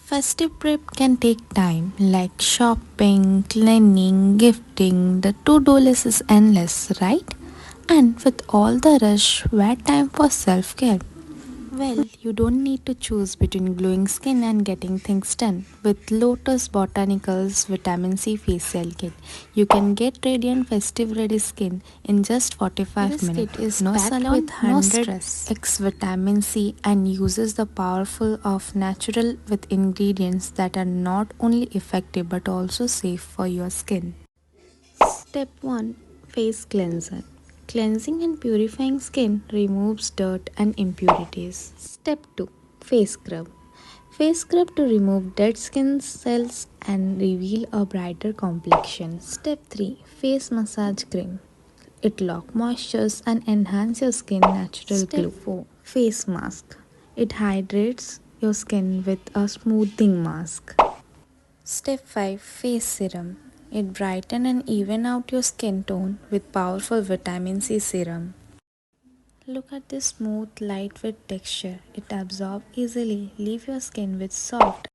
Festive prep can take time, like shopping, cleaning, gifting. The to-do list is endless, right? And with all the rush, where time for self-care? Well, you don't need to choose between glowing skin and getting things done. With Lotus Botanicals Vitamin C Facial Kit, you can get radiant festive ready skin in just 45 This minutes. kit is No packed salon, with no 100 stress. X vitamin C and uses the powerful of natural with ingredients that are not only effective but also safe for your skin. Step 1, Face Cleanser. Cleansing and purifying skin removes dirt and impurities. Step 2, Face Scrub. Face scrub to remove dead skin cells and reveal a brighter complexion. Step 3, Face Massage Cream. It lock moistures and enhance your skin natural glow. Step 4, Face Mask. It hydrates your skin with a smoothing mask. Step 5, Face Serum. It brightens and even out your skin tone with powerful vitamin C serum. Look at this smooth, lightweight texture. It absorbs easily, leave your skin with soft